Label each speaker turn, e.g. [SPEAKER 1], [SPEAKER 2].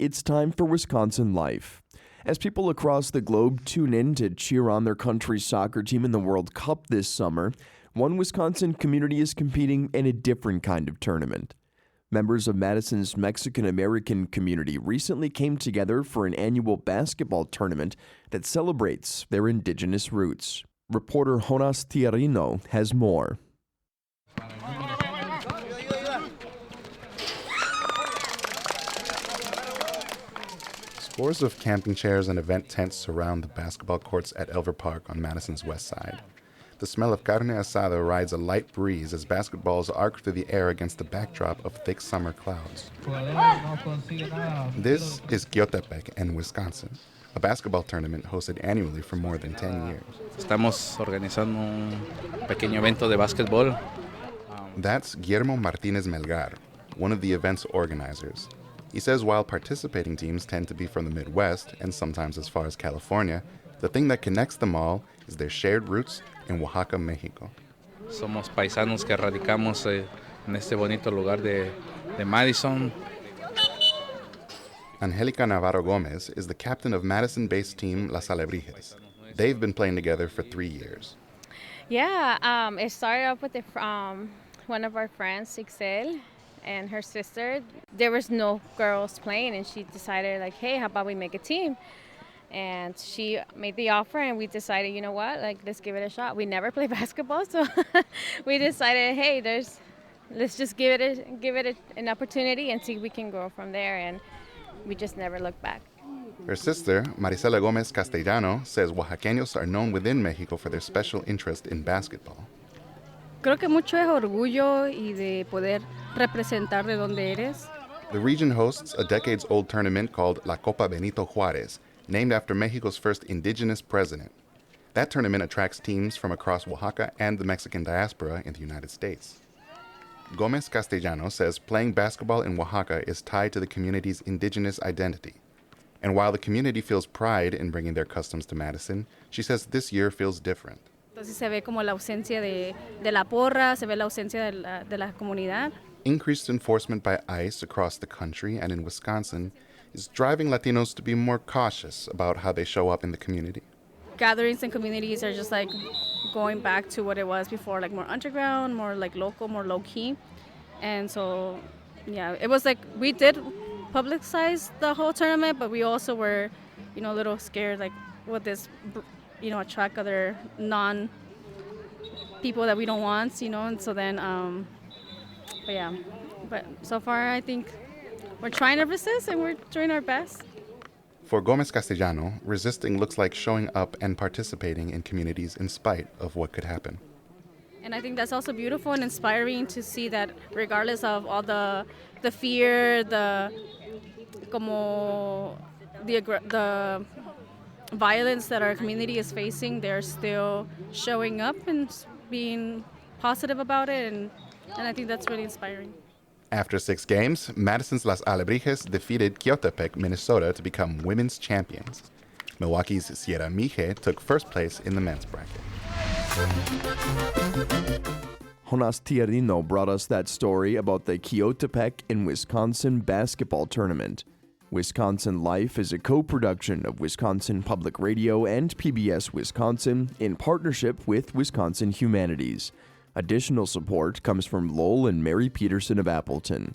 [SPEAKER 1] it's time for Wisconsin Life. As people across the globe tune in to cheer on their country's soccer team in the World Cup this summer, one Wisconsin community is competing in a different kind of tournament. Members of Madison's Mexican-American community recently came together for an annual basketball tournament that celebrates their indigenous roots. Reporter Jonas Tiarino has more.
[SPEAKER 2] Scores of camping chairs and event tents surround the basketball courts at Elver Park on Madison's west side. The smell of carne asada rides a light breeze as basketballs arc through the air against the backdrop of thick summer clouds. This is Quiotepec in Wisconsin, a basketball tournament hosted annually for more than 10 years.
[SPEAKER 3] Estamos organizando un pequeño evento de básquetbol.
[SPEAKER 2] That's Guillermo Martinez Melgar, one of the event's organizers. He says while participating teams tend to be from the Midwest and sometimes as far as California, the thing that connects them all is their shared roots in Oaxaca, Mexico.
[SPEAKER 3] Somos paisanos que radicamos en este bonito lugar de Madison.
[SPEAKER 2] Angelica Navarro Gomez is the captain of Madison-based team Las Alebrijes. They've been playing together for 3 years.
[SPEAKER 4] Yeah, it started off with one of our friends, Ixel, and her sister. There was no girls playing, and she decided, like, hey, how about we make a team? And she made the offer, and we decided, you know what, like, let's give it a shot. We never play basketball, so we decided, hey, let's just give it an opportunity and see if we can grow from there. And we just never looked back.
[SPEAKER 2] Her sister, Marisela Gomez Castellano, says Oaxaqueños are known within Mexico for their special interest in basketball.
[SPEAKER 5] Creo que mucho es orgullo y de poder representar de donde eres.
[SPEAKER 2] The region hosts a decades-old tournament called La Copa Benito Juárez, named after Mexico's first indigenous president. That tournament attracts teams from across Oaxaca and the Mexican diaspora in the United States. Gomez Castellano says playing basketball in Oaxaca is tied to the community's indigenous identity. And while the community feels pride in bringing their customs to Madison, she says this year feels different.
[SPEAKER 5] Entonces se ve como la ausencia de la porra, se ve la ausencia de la comunidad.
[SPEAKER 2] Increased enforcement by ICE across the country and in Wisconsin is driving Latinos to be more cautious about how they show up in the community.
[SPEAKER 5] Gatherings and communities are just like going back to what it was before, like more underground, more like local, more low-key. And so, yeah, it was like we did publicize the whole tournament, but we also were, a little scared, like, would this, attract other non-people that we don't want, and so then, but so far I think we're trying to resist and we're doing our best.
[SPEAKER 2] For Gomez Castellano, resisting looks like showing up and participating in communities in spite of what could happen.
[SPEAKER 5] And I think that's also beautiful and inspiring to see that regardless of all the fear, the violence that our community is facing, they're still showing up and being positive about it, and I think that's really inspiring.
[SPEAKER 2] After 6 games, Madison's Las Alebrijes defeated Quiotepec, Minnesota to become women's champions. Milwaukee's Sierra Mije took first place in the men's bracket.
[SPEAKER 1] Jonas Tiarino brought us that story about the Quiotepec in Wisconsin basketball tournament. Wisconsin Life is a co-production of Wisconsin Public Radio and PBS Wisconsin in partnership with Wisconsin Humanities. Additional support comes from Lowell and Mary Peterson of Appleton.